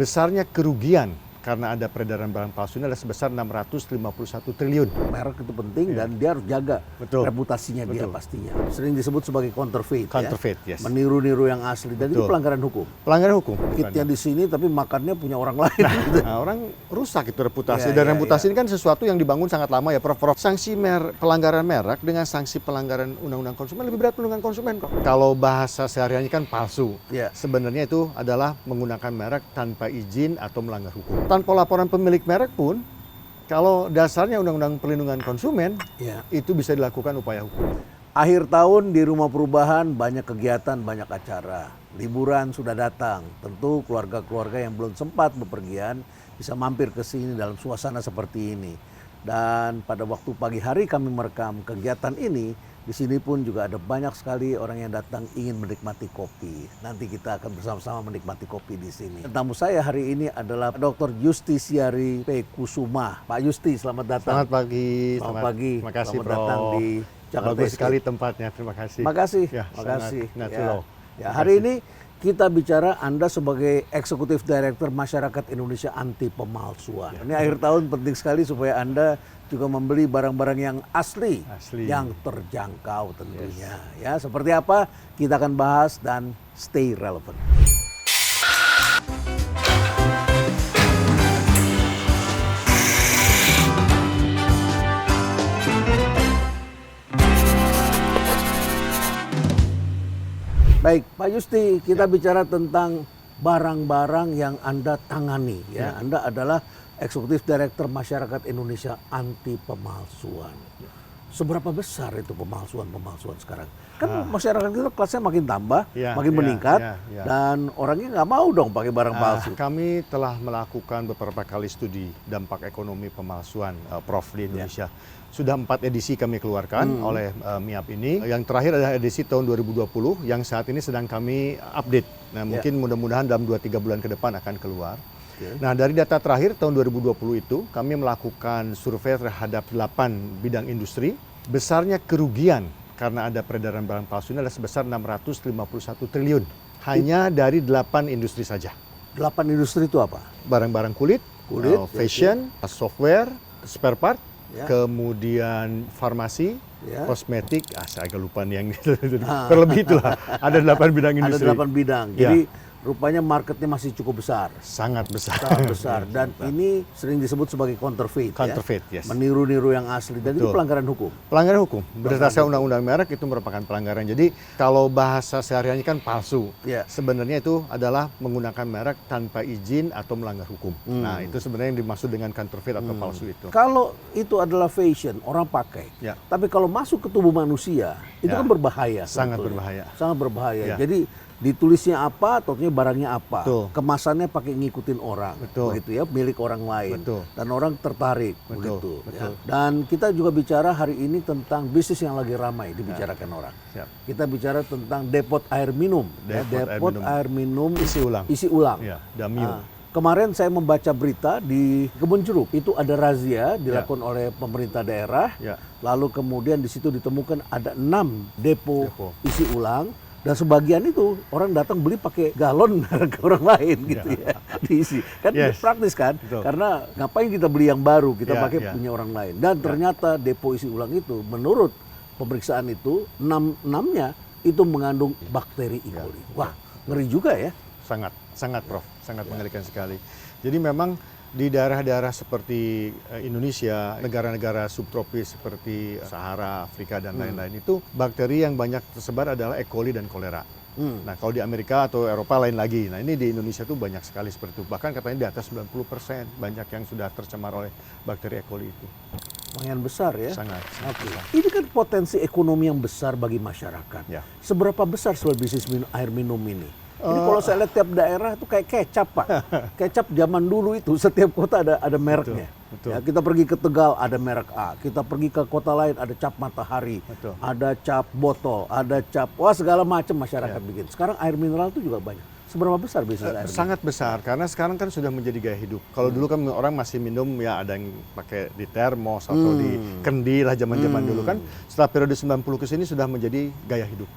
besarnya kerugian karena ada peredaran barang palsu ini adalah sebesar 651 triliun. Merek itu penting dan dia harus jaga reputasinya dia pastinya. Sering disebut sebagai counterfeit, yes. Meniru-niru yang asli dan itu pelanggaran hukum. Pelanggaran hukum. Kitnya di sini tapi makannya punya orang lain. Nah, orang rusak itu reputasi dan reputasi ini kan sesuatu yang dibangun sangat lama ya, Prof. Sanksi pelanggaran merek dengan sanksi pelanggaran undang-undang konsumen lebih berat perlindungan konsumen kok. Kalau bahasa sehari-hari kan palsu. Sebenarnya itu adalah menggunakan merek tanpa izin atau melanggar hukum. Tanpa laporan pemilik merek pun, kalau dasarnya undang-undang perlindungan konsumen, itu bisa dilakukan upaya hukum. Akhir tahun di Rumah Perubahan banyak kegiatan, banyak acara. Liburan sudah datang. Tentu keluarga-keluarga yang belum sempat bepergian bisa mampir ke sini dalam suasana seperti ini. Dan pada waktu pagi hari kami merekam kegiatan ini, di sini pun juga ada banyak sekali orang yang datang ingin menikmati kopi. Nanti kita akan bersama-sama menikmati kopi di sini. Tamu saya hari ini adalah Dr. Justisiari P. Kusuma. Pak Justi, selamat datang. Selamat pagi. Selamat pagi. Terima kasih, selamat datang di Jakarta. Bagus sekali tempatnya. Terima kasih. Makasih. Ya, makasih. Ya, hari ini kita bicara Anda sebagai Eksekutif Direktur Masyarakat Indonesia Anti Pemalsuan. Ini akhir tahun penting sekali supaya Anda juga membeli barang-barang yang asli, yang terjangkau tentunya. Ya, seperti apa kita akan bahas dan stay relevant. Baik, Pak Justi, kita bicara tentang barang-barang yang Anda tangani. Ya. Anda adalah Eksekutif Direktur Masyarakat Indonesia Anti Pemalsuan. Seberapa besar itu pemalsuan sekarang? Kan masyarakat kita kelasnya makin tambah, makin meningkat, dan orangnya nggak mau dong pakai barang palsu. Kami telah melakukan beberapa kali studi dampak ekonomi pemalsuan, Prof, di Indonesia. Sudah 4 edisi kami keluarkan oleh MIAP ini. Yang terakhir adalah edisi tahun 2020, yang saat ini sedang kami update. Nah, mungkin mudah-mudahan dalam 2-3 bulan ke depan akan keluar. Nah, dari data terakhir tahun 2020 itu, kami melakukan survei terhadap 8 bidang industri. Besarnya kerugian karena ada peredaran barang palsu ini adalah sebesar 651 triliun. Hanya dari 8 industri saja. 8 industri itu apa? Barang-barang kulit, fashion, software, spare part, kemudian farmasi, kosmetik, saya agak lupa nih yang terlebih itulah. Ada 8 bidang industri. Ada 8 bidang. Jadi rupanya marketnya masih cukup besar. Sangat besar. Sangat besar. Dan ini sering disebut sebagai counterfeit. Counterfeit, Meniru-niru yang asli. Dan itu pelanggaran hukum. Pelanggaran hukum. Berdasarkan undang-undang merek itu merupakan pelanggaran. Jadi kalau bahasa sehari-hari kan palsu. Sebenarnya itu adalah menggunakan merek tanpa izin atau melanggar hukum. Nah, itu sebenarnya yang dimaksud dengan counterfeit atau palsu itu. Kalau itu adalah fashion, orang pakai. Tapi kalau masuk ke tubuh manusia, itu kan berbahaya. Sangat berbahaya. Sangat berbahaya. Jadi ditulisnya apa, tentunya barangnya apa, kemasannya pakai ngikutin orang, begitu ya, milik orang lain, dan orang tertarik, begitu. Ya. Dan kita juga bicara hari ini tentang bisnis yang lagi ramai dibicarakan orang. Kita bicara tentang depot air minum, depot air minum isi ulang. Kemarin saya membaca berita di Kebun Jeruk, itu ada razia dilakukan oleh pemerintah daerah, lalu kemudian di situ ditemukan ada 6 depo isi ulang. Dan sebagian itu orang datang beli pakai galon ke orang lain gitu ya, diisi. Kan praktis kan, karena ngapain kita beli yang baru, kita pakai punya orang lain. Dan ternyata depo isi ulang itu menurut pemeriksaan itu, 6-nya itu mengandung bakteri E. coli. Wah, ngeri juga ya. Sangat Prof, sangat mengerikan sekali. Jadi memang di daerah-daerah seperti Indonesia, negara-negara subtropis seperti Sahara, Afrika, dan lain-lain itu, bakteri yang banyak tersebar adalah E. coli dan kolera. Nah, kalau di Amerika atau Eropa lain lagi. Nah, ini di Indonesia tuh banyak sekali seperti itu. Bahkan katanya di atas 90% banyak yang sudah tercemar oleh bakteri E. coli itu. Lumayan besar ya. Sangat. Ini kan potensi ekonomi yang besar bagi masyarakat. Seberapa besar soal bisnis air minum ini? Ini kalau saya lihat tiap daerah itu kayak kecap, Pak. Kecap zaman dulu itu setiap kota ada mereknya. Ya, kita pergi ke Tegal ada merek A, kita pergi ke kota lain ada cap Matahari, ada cap botol, ada cap, segala macam masyarakat bikin. Sekarang air mineral itu juga banyak. Seberapa besar bisnis air minum? Sangat besar, karena sekarang kan sudah menjadi gaya hidup. Kalau dulu kan orang masih minum ya ada yang pakai di termos atau di kendi lah zaman-zaman dulu kan. Setelah periode 90 ke sini sudah menjadi gaya hidup.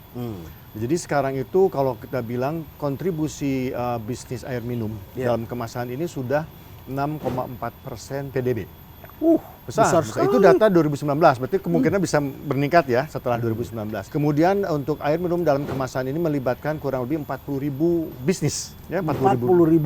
Jadi sekarang itu kalau kita bilang kontribusi bisnis air minum dalam kemasan ini sudah 6,4% PDB. Besar. Itu data 2019, berarti kemungkinan bisa meningkat ya setelah 2019. Kemudian untuk air minum dalam kemasan ini melibatkan kurang lebih 40.000 bisnis. Ya, 40.000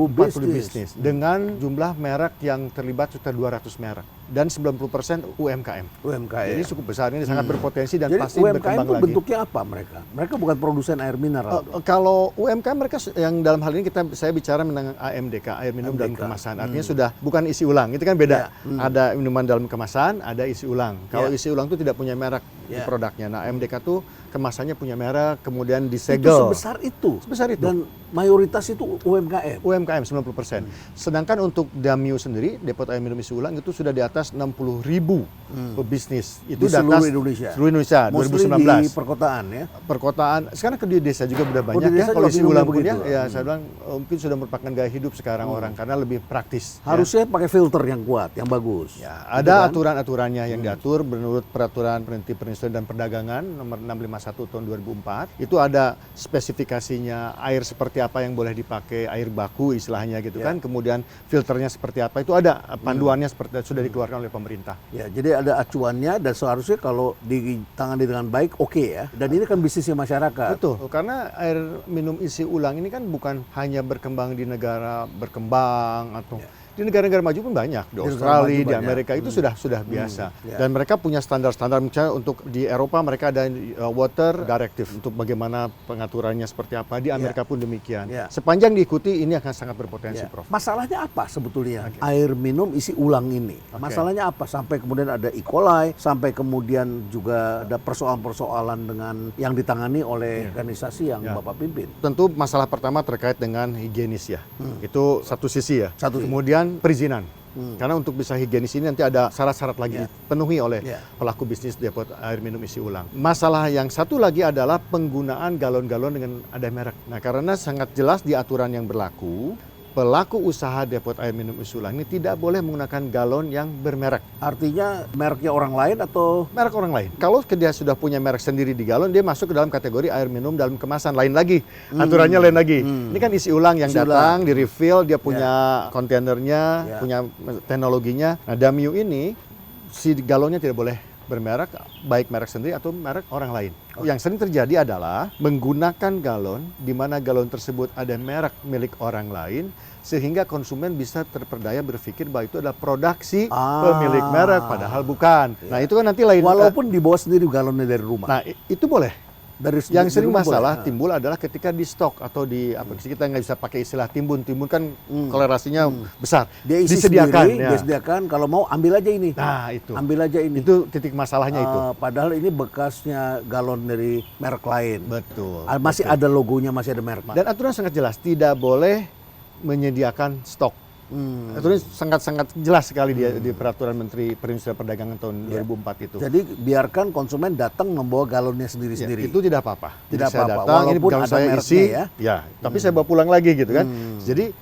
bisnis. Dengan jumlah merek yang terlibat sekitar 200 merek. Dan 90% UMKM. Jadi cukup besar, ini sangat berpotensi dan jadi pasti UMKM berkembang itu lagi. bentuknya apa mereka? Mereka bukan produsen air mineral. Kalau UMKM mereka yang dalam hal ini saya bicara mengenai AMDK, air minum dalam kemasan. Artinya sudah bukan isi ulang, itu kan beda. Ada minuman dalam kemasan, ada isi ulang. Kalau isi ulang itu tidak punya merek di produknya. Nah, AMDK tuh kemasannya punya merek, kemudian disegel. Itu sebesar itu? Sebesar itu. Dan mayoritas itu UMKM? UMKM 90%. Sedangkan untuk Damyu sendiri, Depot Air Minum Isi Ulang itu sudah di atas 60.000 pebisnis. Itu di seluruh Indonesia? Seluruh Indonesia, mostly 2019. Di perkotaan ya? Perkotaan, sekarang di desa juga udah banyak ya. Kalau isi ulang pun ya saya bilang mungkin sudah merupakan gaya hidup sekarang orang, karena lebih praktis. Harusnya pakai filter yang kuat, yang bagus. Ya, ada aturan-aturannya yang diatur menurut Peraturan Penghenti Perindustrian dan Perdagangan nomor 651 tahun 2004. Itu ada spesifikasinya air seperti apa yang boleh dipakai, air baku istilahnya gitu kan. Kemudian filternya seperti apa, itu ada panduannya seperti sudah dikeluarkan oleh pemerintah. Ya, jadi ada acuannya dan seharusnya kalau ditangani dengan baik ya. Dan ini kan bisnisnya masyarakat. Betul, karena air minum isi ulang ini kan bukan hanya berkembang di negara berkembang atau di negara-negara maju pun banyak, di Australia, di Amerika itu sudah biasa. Dan mereka punya standar-standar, misalnya untuk di Eropa mereka ada water directive untuk bagaimana pengaturannya seperti apa, di Amerika pun demikian. Sepanjang diikuti ini akan sangat berpotensi, Prof. Masalahnya apa sebetulnya air minum isi ulang ini? Masalahnya apa? Sampai kemudian ada E. coli, sampai kemudian juga ada persoalan-persoalan dengan yang ditangani oleh organisasi yang Bapak pimpin. Tentu masalah pertama terkait dengan higienis ya. Itu satu sisi ya. Kemudian perizinan. Karena untuk bisa higienis ini nanti ada syarat-syarat lagi dipenuhi oleh pelaku bisnis depot air minum isi ulang. Masalah yang satu lagi adalah penggunaan galon-galon dengan ada merek. Nah, karena sangat jelas di aturan yang berlaku, pelaku usaha depot air minum isi ulang ini tidak boleh menggunakan galon yang bermerek. Artinya mereknya orang lain atau? Merek orang lain. Kalau dia sudah punya merek sendiri di galon, dia masuk ke dalam kategori air minum dalam kemasan lain lagi. Aturannya lain lagi. Ini kan isi ulang yang datang, di refill, dia punya kontainernya, punya teknologinya. Nah, Damyu ini, si galonnya tidak boleh bermerek, baik merek sendiri atau merek orang lain. Yang sering terjadi adalah menggunakan galon, di mana galon tersebut ada merek milik orang lain, sehingga konsumen bisa terperdaya berpikir bahwa itu adalah produksi pemilik merek, padahal bukan. Nah, itu kan nanti lain. Walaupun dibawa sendiri galonnya dari rumah. Nah, itu boleh. Yang sering masalah boleh. Timbul adalah ketika di stok atau di apa kita nggak bisa pakai istilah timbun kan kolerasinya besar. Dia isi disediakan, sendiri, disediakan. Kalau mau ambil aja ini. Nah, itu. Ambil aja ini. Itu titik masalahnya itu. Padahal ini bekasnya galon dari merek lain. Betul. Masih ada logonya, masih ada merek. Dan aturan sangat jelas, tidak boleh menyediakan stok. Aturan sangat-sangat jelas sekali di Peraturan Menteri Perindustrian Perdagangan tahun 2004 itu. Jadi biarkan konsumen datang membawa galonnya sendiri-sendiri. Itu tidak apa-apa. Tidak apa-apa. Datang, walaupun ini ada saya mereknya isi, tapi saya bawa pulang lagi gitu kan. Jadi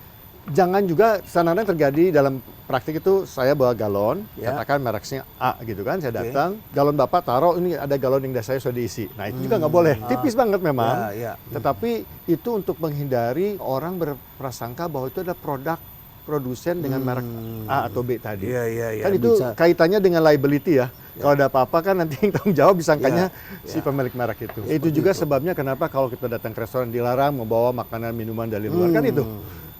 jangan juga sanarnya terjadi dalam praktik itu saya bawa galon, katakan mereknya A gitu kan, saya datang, galon Bapak taruh, ini ada galon yang saya sudah diisi. Nah, itu juga nggak boleh. Tipis banget memang. Tetapi itu untuk menghindari orang berprasangka bahwa itu adalah produk produsen dengan merek A atau B tadi. Kan itu kaitannya dengan liability ya. Kalau ada apa-apa kan nanti yang tanggung jawab disangkanya si pemilik merek itu. Itu juga sebabnya kenapa kalau kita datang ke restoran dilarang membawa makanan minuman dari luar kan itu.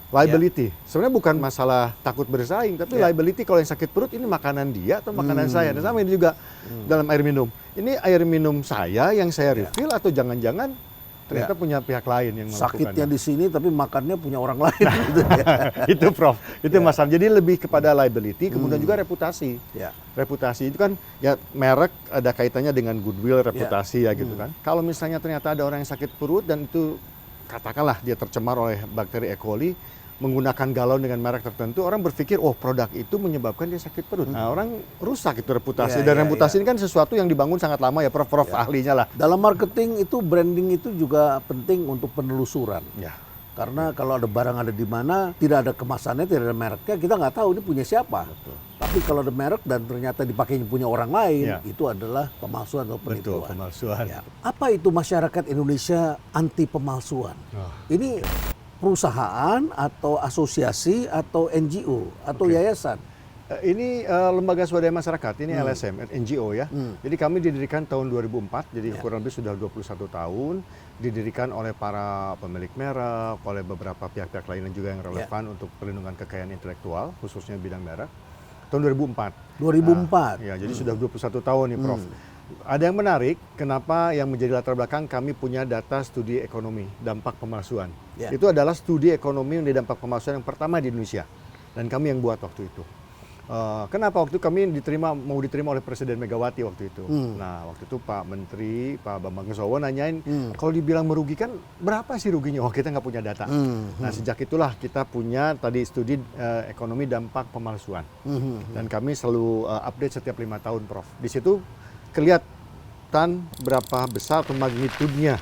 Liability. Sebenarnya bukan masalah takut bersaing, tapi liability kalau yang sakit perut ini makanan dia atau makanan saya. Dan sama ini juga dalam air minum. Ini air minum saya yang saya refill atau jangan-jangan ternyata punya pihak lain yang melakukannya. Sakitnya di sini tapi makannya punya orang lain. Itu Prof, itu masalah. Jadi lebih kepada liability, kemudian juga reputasi. Reputasi itu kan ya merek ada kaitannya dengan goodwill, reputasi ya gitu kan. Kalau misalnya ternyata ada orang yang sakit perut dan itu katakanlah dia tercemar oleh bakteri E. coli, menggunakan galon dengan merek tertentu, orang berpikir, oh produk itu menyebabkan dia sakit perut. Nah, orang rusak itu reputasi. Dan reputasi ini kan sesuatu yang dibangun sangat lama ya, Prof ahlinya lah. Dalam marketing itu, branding itu juga penting untuk penelusuran. Karena kalau ada barang ada di mana, tidak ada kemasannya, tidak ada mereknya, kita nggak tahu ini punya siapa. Betul. Tapi kalau ada merek dan ternyata dipakainya punya orang lain, itu adalah pemalsuan atau penipuan. Betul, pemalsuan. Ya. Apa itu masyarakat Indonesia anti pemalsuan? Ini perusahaan atau asosiasi atau NGO atau yayasan? Ini lembaga swadaya masyarakat, ini LSM, NGO ya. Jadi kami didirikan tahun 2004, jadi kurang lebih sudah 21 tahun. Didirikan oleh para pemilik merek, oleh beberapa pihak-pihak lainnya juga yang relevan untuk perlindungan kekayaan intelektual, khususnya bidang merek. Tahun 2004. 2004? Ya, jadi sudah 21 tahun nih Prof. Ada yang menarik, kenapa yang menjadi latar belakang kami punya data studi ekonomi, dampak pemalsuan. Itu adalah studi ekonomi yang dampak pemalsuan yang pertama di Indonesia. Dan kami yang buat waktu itu. Kenapa waktu itu kami mau diterima oleh Presiden Megawati waktu itu. Nah, waktu itu Pak Menteri, Pak Bambang Kesowo nanyain, kalau dibilang merugikan, berapa sih ruginya? Oh, kita nggak punya data. Nah, sejak itulah kita punya tadi studi ekonomi dampak pemalsuan. Dan kami selalu update setiap 5 tahun, Prof. Di situ kelihatan berapa besar atau magnitudenya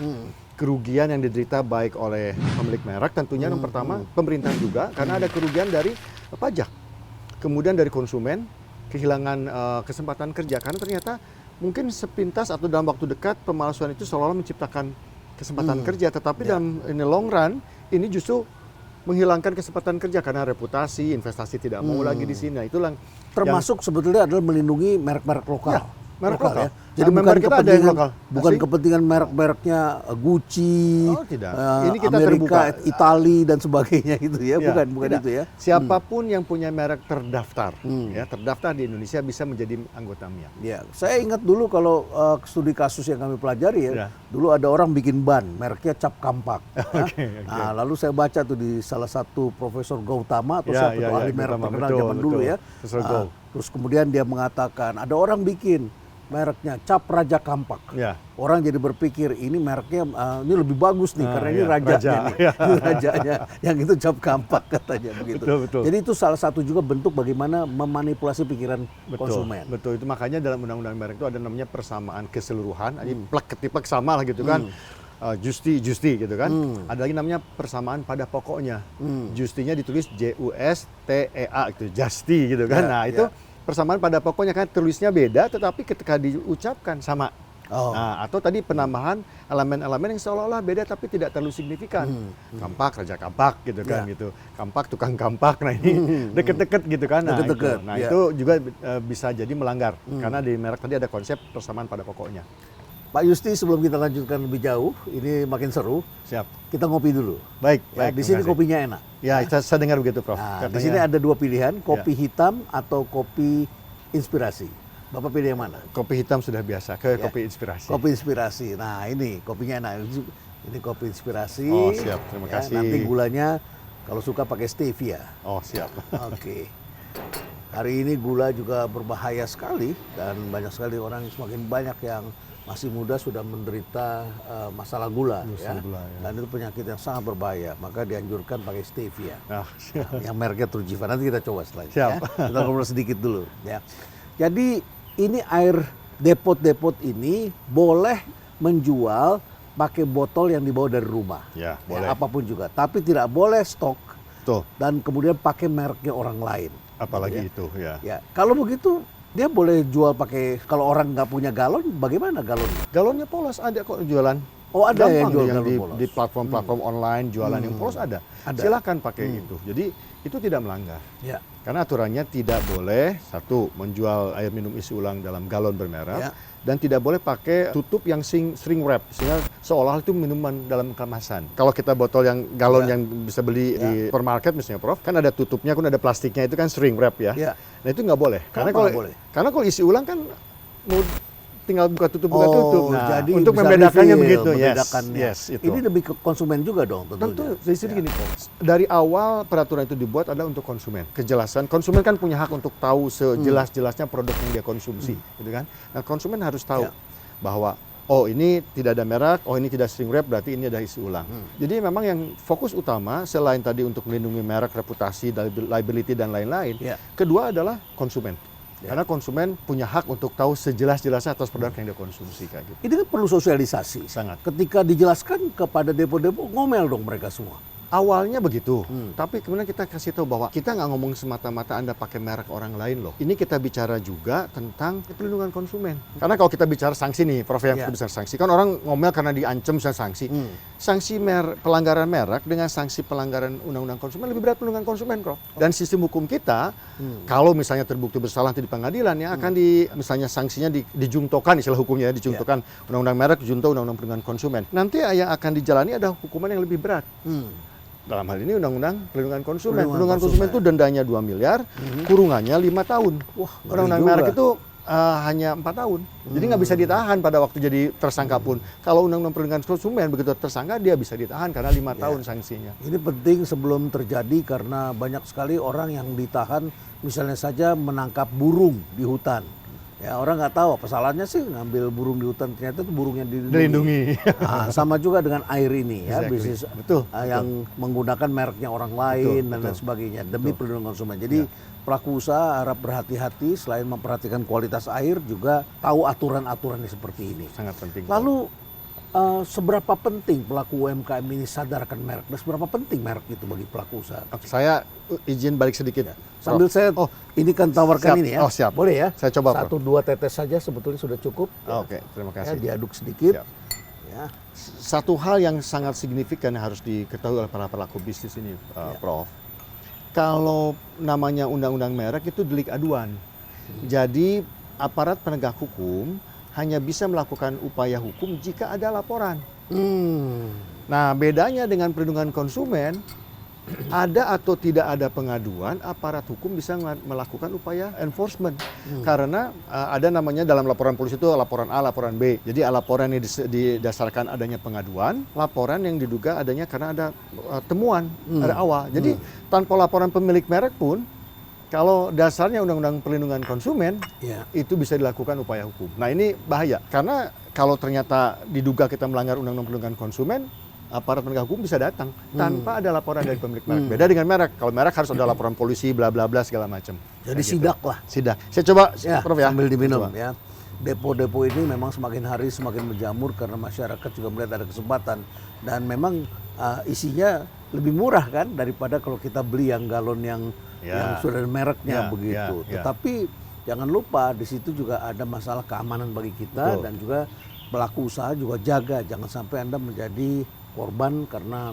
kerugian yang diderita baik oleh pemilik merek, tentunya yang pertama pemerintah juga, karena ada kerugian dari pajak. Kemudian dari konsumen, kehilangan kesempatan kerja. Karena ternyata mungkin sepintas atau dalam waktu dekat pemalsuan itu seolah-olah menciptakan kesempatan kerja. Tetapi dalam long run, ini justru menghilangkan kesempatan kerja. Karena reputasi, investasi tidak mau lagi di sini. Nah, itulah termasuk sebetulnya adalah melindungi merek-merek lokal. Merek lokal. Ya. Jadi bukan kita ada yang lokal. Bukan kepentingan merek-mereknya Gucci, tidak. Ini kita Amerika, terbuka. Itali dan sebagainya gitu ya. Bukan tidak. itu ya. Siapapun yang punya merek terdaftar, terdaftar di Indonesia bisa menjadi anggota MIAP. Ya, saya ingat dulu kalau studi kasus yang kami pelajari dulu ada orang bikin ban, mereknya Cap Kampak. Nah, lalu saya baca tuh di salah satu Profesor Gautama atau siapa tuh ahli merek terkenal zaman dulu ya. Terus kemudian dia mengatakan ada orang bikin mereknya Cap Raja Kampak. Orang jadi berpikir ini mereknya ini lebih bagus nih karena ini rajanya nih. Ini rajanya. Yang itu Cap Kampak katanya begitu. Betul. Jadi itu salah satu juga bentuk bagaimana memanipulasi pikiran konsumen. Betul. Itu makanya dalam undang-undang merek itu ada namanya persamaan keseluruhan, plek ketiplek sama lah gitu kan. Justi gitu kan. Ada lagi namanya persamaan pada pokoknya. Justinya ditulis JUSTEA itu, justi gitu kan. Nah, itu persamaan pada pokoknya kan tulisnya beda tetapi ketika diucapkan sama. Nah, atau tadi penambahan elemen-elemen yang seolah-olah beda tapi tidak terlalu signifikan. Kampak, Raja Kampak gitu kan gitu. Kampak, tukang kampak. Nah, ini deket-deket gitu kan. Nah, itu juga bisa jadi melanggar karena di merek tadi ada konsep persamaan pada pokoknya. Pak Yusti, sebelum kita lanjutkan lebih jauh, ini makin seru. Siap. Kita ngopi dulu. Baik. Di sini kopinya enak. Ya, saya dengar begitu, Prof. Nah, di sini ada 2 pilihan, kopi hitam atau kopi inspirasi. Bapak pilih yang mana? Kopi hitam sudah biasa, kopi inspirasi. Kopi inspirasi. Nah, ini kopinya enak. Ini kopi inspirasi. Oh, siap. Terima kasih. Nanti gulanya kalau suka pakai stevia. Oh, siap. Oke. Hari ini gula juga berbahaya sekali dan banyak sekali orang, semakin banyak yang masih muda sudah menderita masalah gula, gula. Dan itu penyakit yang sangat berbahaya, maka dianjurkan pakai stevia. Yang mereknya Trujiva. Nanti kita coba setelah ini. Ya. Kita ngobrol sedikit dulu. Ya. Jadi ini air depot-depot ini boleh menjual pakai botol yang dibawa dari rumah, boleh. Apapun juga. Tapi tidak boleh stok. Dan kemudian pakai mereknya orang lain. Apalagi itu ya. Kalau begitu dia boleh jual pakai, kalau orang nggak punya galon, bagaimana galonnya? Galonnya polos, ada kok jualan. Oh, ada yang jual yang di platform-platform online jualan yang polos ada. Silakan pakai itu. Jadi itu tidak melanggar. Karena aturannya tidak boleh menjual air minum isi ulang dalam galon bermerek dan tidak boleh pakai tutup yang shrink wrap, sehingga seolah itu minuman dalam kemasan. Kalau kita botol yang galon yang bisa beli di supermarket misalnya, Prof, kan ada tutupnya, kan ada plastiknya, itu kan shrink wrap ya. Nah, itu nggak boleh. Karena kalau isi ulang kan mau tinggal buka tutup. Nah, jadi untuk membedakannya begitu. Yes, itu. Ini demi konsumen juga dong tentunya. Tentu, dari sini gini, dari awal peraturan itu dibuat adalah untuk konsumen. Kejelasan, konsumen kan punya hak untuk tahu sejelas-jelasnya produk yang dia konsumsi, gitu kan. Nah, konsumen harus tahu bahwa ini tidak ada merek, ini tidak shrink wrap, berarti ini ada isi ulang. Jadi memang yang fokus utama selain tadi untuk melindungi merek, reputasi, liability dan lain-lain, kedua adalah konsumen. Karena konsumen punya hak untuk tahu sejelas-jelasnya atas produk yang dia konsumsi kayak gitu. Ini kan perlu sosialisasi. Sangat. Ketika dijelaskan kepada depo-depo, ngomel dong mereka semua. Awalnya begitu, tapi kemudian kita kasih tahu bahwa kita nggak ngomong semata-mata Anda pakai merek orang lain loh. Ini kita bicara juga tentang perlindungan konsumen. Karena kalau kita bicara sanksi nih, Prof, yang besar sanksi, kan orang ngomel karena diancam sanksi. Sanksi pelanggaran merek dengan sanksi pelanggaran undang-undang konsumen lebih berat perlindungan konsumen, Prof. Dan sistem hukum kita, kalau misalnya terbukti bersalah nanti di pengadilan, ya akan misalnya sanksinya dijungtokan, istilah hukumnya dijungtokan undang-undang merek, dijungto undang-undang perlindungan konsumen. Nanti yang akan dijalani ada hukuman yang lebih berat. Dalam hal ini undang-undang perlindungan konsumen. Perlindungan konsumen itu dendanya 2 miliar, kurungannya 5 tahun. Wah, undang-undang merek itu hanya 4 tahun. Jadi nggak bisa ditahan pada waktu jadi tersangka pun. Kalau undang-undang perlindungan konsumen begitu tersangka dia bisa ditahan karena 5 tahun sanksinya. Ini penting sebelum terjadi karena banyak sekali orang yang ditahan misalnya saja menangkap burung di hutan. Ya, orang nggak tahu apa salahnya sih ngambil burung di hutan, ternyata itu burung yang dilindungi. Nah, sama juga dengan air ini ya, bisnis yang menggunakan mereknya orang lain dan lain sebagainya demi perlindungan konsumen. Jadi pelaku usaha harap berhati-hati selain memperhatikan kualitas air juga tahu aturan-aturannya seperti ini. Sangat penting. Lalu seberapa penting pelaku UMKM ini sadarkan merek dan seberapa penting merek itu bagi pelaku usaha? Saya izin balik sedikit. Sambil saya ini kan tawarkan ini ya. Oh, siap. Boleh ya? Saya coba, 1-2 tetes saja sebetulnya sudah cukup. Oke, terima kasih. Ya, diaduk sedikit. Ya. Satu hal yang sangat signifikan yang harus diketahui oleh para pelaku bisnis ini, Prof. Kalau namanya undang-undang merek itu delik aduan. Jadi aparat penegak hukum hanya bisa melakukan upaya hukum jika ada laporan. Nah, bedanya dengan perlindungan konsumen, ada atau tidak ada pengaduan, aparat hukum bisa melakukan upaya enforcement. Karena ada namanya dalam laporan polisi itu laporan A, laporan B. Jadi laporan yang didasarkan adanya pengaduan, laporan yang diduga adanya karena ada temuan dari awal. Jadi tanpa laporan pemilik merek pun, kalau dasarnya undang-undang perlindungan konsumen, itu bisa dilakukan upaya hukum. Nah, ini bahaya karena kalau ternyata diduga kita melanggar undang-undang perlindungan konsumen, aparat penegak hukum bisa datang tanpa ada laporan dari pemilik merek. Beda dengan merek. Kalau merek harus ada laporan polisi, bla bla bla segala macam. Jadi sidak lah. Sidak. Saya coba, Prof ya. Sambil diminum ya. Depo-depo ini memang semakin hari semakin menjamur karena masyarakat juga melihat ada kesempatan dan memang isinya lebih murah kan daripada kalau kita beli yang galon yang sudah ada mereknya begitu. Tetapi jangan lupa di situ juga ada masalah keamanan bagi kita dan juga pelaku usaha juga jaga jangan sampai Anda menjadi korban karena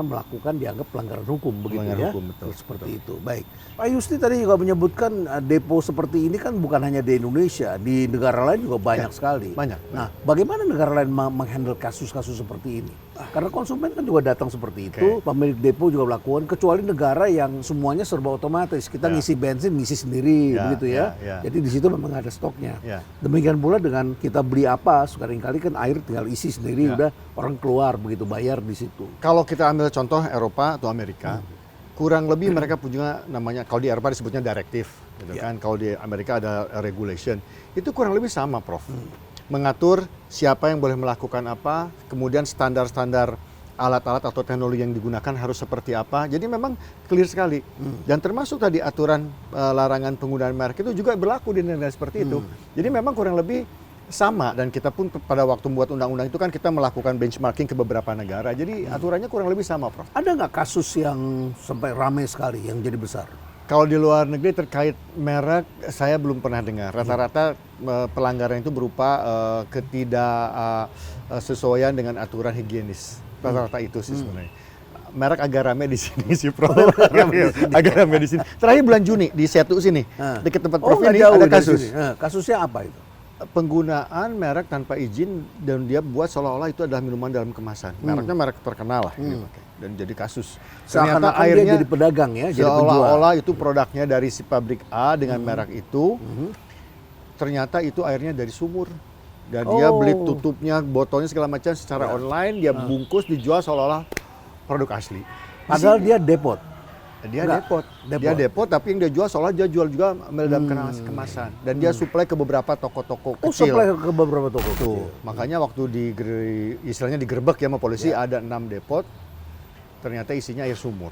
melakukan dianggap pelanggaran hukum begitu ya. Seperti itu. Baik. Pak Yusti tadi juga menyebutkan depo seperti ini kan bukan hanya di Indonesia, di negara lain juga banyak sekali. Nah, bagaimana negara lain menghandle kasus-kasus seperti ini? Karena konsumen kan juga datang seperti itu, pemilik depo juga melakukan, kecuali negara yang semuanya serba otomatis. Kita ngisi bensin, ngisi sendiri, begitu ya. Jadi di situ memang ada stoknya. Demikian pula dengan kita beli apa, seringkali kan air tinggal isi sendiri, udah orang keluar begitu, bayar di situ. Kalau kita ambil contoh Eropa atau Amerika, kurang lebih mereka punya namanya, kalau di Eropa disebutnya directive, gitu kan. Kalau di Amerika ada regulation. Itu kurang lebih sama, Prof. Mengatur siapa yang boleh melakukan apa, kemudian standar-standar alat-alat atau teknologi yang digunakan harus seperti apa. Jadi memang clear sekali. Dan termasuk tadi aturan larangan penggunaan merek itu juga berlaku di negara seperti itu. Jadi memang kurang lebih sama, dan kita pun pada waktu membuat undang-undang itu kan kita melakukan benchmarking ke beberapa negara. Jadi aturannya kurang lebih sama, Prof. Ada nggak kasus yang sampai ramai sekali yang jadi besar? Kalau di luar negeri terkait merek, saya belum pernah dengar. Rata-rata pelanggaran itu berupa ketidaksesuaian dengan aturan higienis. Rata-rata itu sih sebenarnya. Merek agak rame di sini sih, Prof. Agak rame di sini. Terakhir bulan Juni di Setu sini, dekat tempat Prof ini ada kasus. Kasusnya apa itu? Penggunaan merek tanpa izin dan dia buat seolah-olah itu adalah minuman dalam kemasan. Mereknya merek terkenal lah dipakai. Dan jadi kasus. Ternyata airnya jadi pedagang ya, jadi penjual. Seolah-olah itu produknya dari si pabrik A dengan merek itu. Ternyata itu airnya dari sumur. Dan dia beli tutupnya, botolnya segala macam secara online, dia bungkus, dijual seolah-olah produk asli. Padahal dia depot. Dia depot, tapi yang dia jual seolah dia jual juga dalam kemasan. Dan dia supply ke beberapa toko-toko kecil. Supply ke beberapa toko kecil. Makanya waktu istilahnya digerebek ya sama polisi, ada 6 depot. Ternyata isinya air sumur.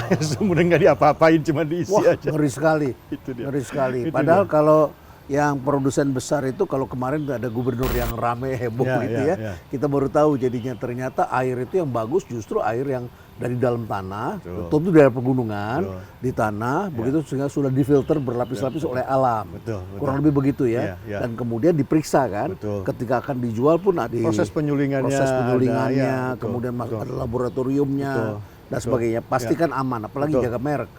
Air sumur nggak diapa-apain, cuma diisi aja. Ngeri sekali. Itu dia. Ngeri sekali. Padahal kalau yang produsen besar itu kalau kemarin ada gubernur yang rame heboh gitu ya. Kita baru tahu jadinya ternyata air itu yang bagus justru air yang dari dalam tanah, tentu dari pegunungan, di tanah, begitu sehingga sudah difilter berlapis-lapis oleh alam. Kurang lebih begitu ya. Dan kemudian diperiksa kan, ketika akan dijual pun ada proses penyulingannya, kemudian ada laboratoriumnya dan sebagainya. Pastikan aman, apalagi jaga merek.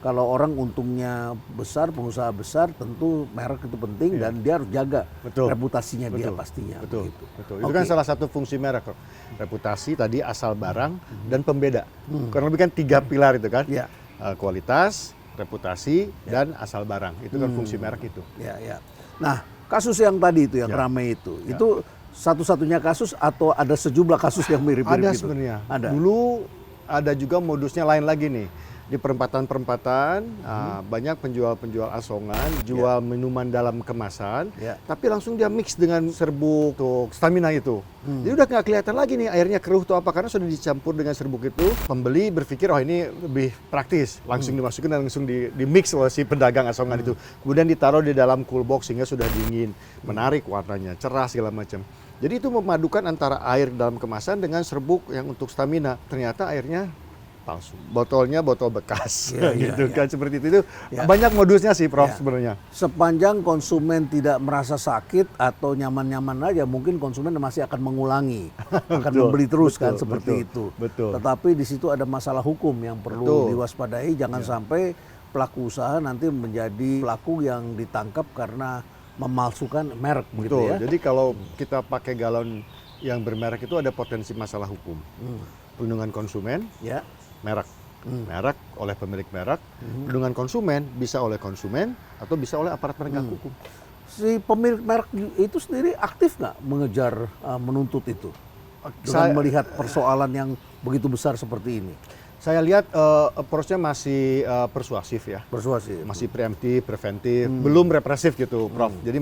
Kalau orang untungnya besar, pengusaha besar, tentu merek itu penting dan dia harus jaga reputasinya dia pastinya. Betul. Itu kan salah satu fungsi merek, reputasi tadi, asal barang dan pembeda. Kurang lebih kan 3 pilar itu kan, kualitas, reputasi dan asal barang. Itu kan fungsi merek itu. Nah, kasus yang tadi itu yang ramai itu satu-satunya kasus atau ada sejumlah kasus yang mirip-mirip ada gitu? Sebenarnya. Dulu ada juga modusnya lain lagi nih. Di perempatan-perempatan banyak penjual-penjual asongan, jual minuman dalam kemasan, tapi langsung dia mix dengan serbuk untuk stamina itu. Jadi udah nggak kelihatan lagi nih airnya keruh atau apa, karena sudah dicampur dengan serbuk itu. Pembeli berpikir, oh ini lebih praktis, langsung dimasukin dan langsung di mix oleh si pedagang asongan itu. Kemudian ditaruh di dalam cool box sehingga sudah dingin, menarik warnanya, cerah segala macam. Jadi itu memadukan antara air dalam kemasan dengan serbuk yang untuk stamina. Ternyata airnya palsu. Botolnya botol bekas. Kan seperti itu. Banyak modusnya sih Prof sebenarnya. Sepanjang konsumen tidak merasa sakit atau nyaman-nyaman aja, mungkin konsumen masih akan mengulangi, akan membeli terus kan seperti itu. Tetapi di situ ada masalah hukum yang perlu diwaspadai, jangan sampai pelaku usaha nanti menjadi pelaku yang ditangkap karena memalsukan merek begitu ya. Jadi kalau kita pakai galon yang bermerek itu ada potensi masalah hukum. Perlindungan konsumen, merek. Merek oleh pemilik merek, perlindungan konsumen bisa oleh konsumen atau bisa oleh aparat penegak hukum. Si pemilik merek itu sendiri aktif nggak mengejar, menuntut itu? Dengan melihat persoalan yang begitu besar seperti ini. Saya lihat approach-nya masih persuasif ya. Masih preemptif, preventif, belum represif gitu, Prof. Jadi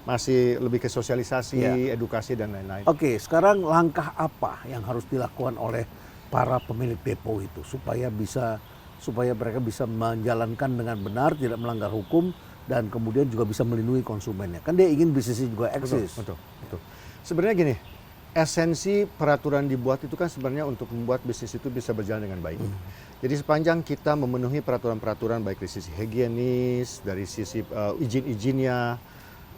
masih lebih ke sosialisasi, edukasi dan lain-lain. Oke, sekarang langkah apa yang harus dilakukan oleh para pemilik depo itu supaya mereka bisa menjalankan dengan benar, tidak melanggar hukum dan kemudian juga bisa melindungi konsumennya. Kan dia ingin bisnisnya juga eksis. Betul. Sebenarnya gini, esensi peraturan dibuat itu kan sebenarnya untuk membuat bisnis itu bisa berjalan dengan baik. Jadi sepanjang kita memenuhi peraturan-peraturan baik dari sisi higienis, dari sisi izin-izinnya,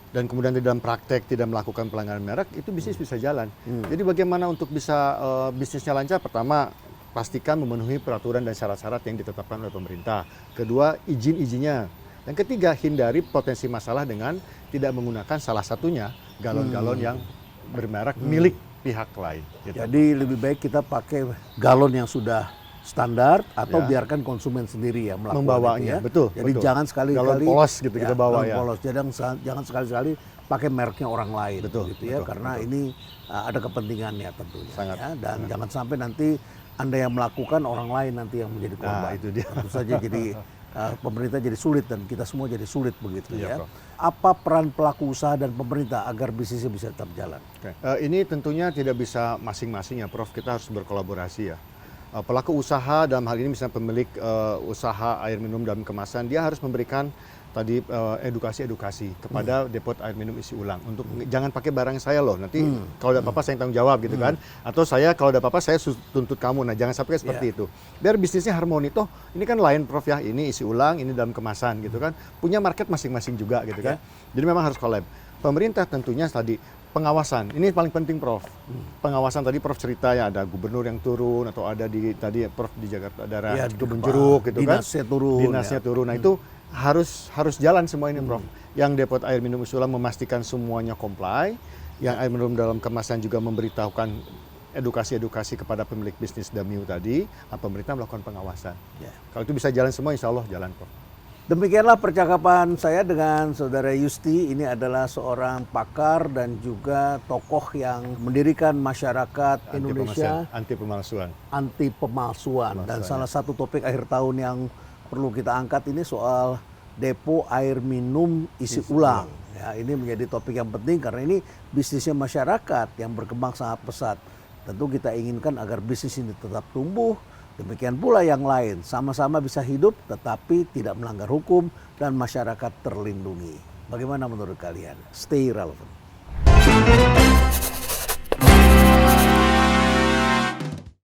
dan kemudian di dalam praktek tidak melakukan pelanggaran merek, itu bisnis bisa jalan. Jadi bagaimana untuk bisa bisnisnya lancar? Pertama, pastikan memenuhi peraturan dan syarat-syarat yang ditetapkan oleh pemerintah. Kedua, izin-izinnya. Dan ketiga, hindari potensi masalah dengan tidak menggunakan salah satunya galon-galon yang bermerek milik pihak lain. Gitu. Jadi lebih baik kita pakai galon yang sudah standar atau biarkan konsumen sendiri ya membawanya. Betul. Jadi jangan sekali-kali galon polos gitu kita bawa ya. Polos. Jadi jangan sekali-kali pakai mereknya orang lain. Gitu ya, karena ini ada kepentingannya tentunya. Sangat. Ya. Dan jangan sampai nanti Anda yang melakukan orang lain nanti yang menjadi korban. Itu dia. Tentu saja jadi pemerintah jadi sulit dan kita semua jadi sulit begitu ya. Apa peran pelaku usaha dan pemerintah agar bisnisnya bisa tetap jalan? Ini tentunya tidak bisa masing-masing ya Prof, kita harus berkolaborasi ya. Pelaku usaha dalam hal ini misalnya pemilik usaha air minum dalam kemasan, dia harus memberikan tadi edukasi kepada depot air minum isi ulang untuk jangan pakai barang saya loh, nanti kalau ada apa-apa saya yang tanggung jawab gitu kan, atau saya kalau ada apa-apa saya tuntut kamu, nah jangan sampai seperti itu, biar bisnisnya harmoni. Toh ini kan lain Prof ya, ini isi ulang, ini dalam kemasan gitu kan, punya market masing-masing juga gitu kan, jadi memang harus collab. Pemerintah tentunya tadi pengawasan, ini paling penting Prof. Pengawasan tadi Prof cerita ya, ada gubernur yang turun atau ada tadi Prof di Jakarta daerah Kebun Jeruk gitu kan, dinasnya turun, nah itu harus jalan semua ini Prof. Yang depot air minum isi ulang memastikan semuanya comply, yang air minum dalam kemasan juga memberitahukan edukasi kepada pemilik bisnis Damiu tadi, pemerintah melakukan pengawasan. Kalau itu bisa jalan semua, insya Allah jalan Prof. Demikianlah percakapan saya dengan Saudara Yusti. Ini adalah seorang pakar dan juga tokoh yang mendirikan masyarakat Indonesia anti pemalsuan. Dan salah satu topik akhir tahun yang perlu kita angkat ini soal depo air minum isi ulang. Ya, ini menjadi topik yang penting karena ini bisnisnya masyarakat yang berkembang sangat pesat. Tentu kita inginkan agar bisnis ini tetap tumbuh. Demikian pula yang lain, sama-sama bisa hidup tetapi tidak melanggar hukum dan masyarakat terlindungi. Bagaimana menurut kalian? Stay relevant.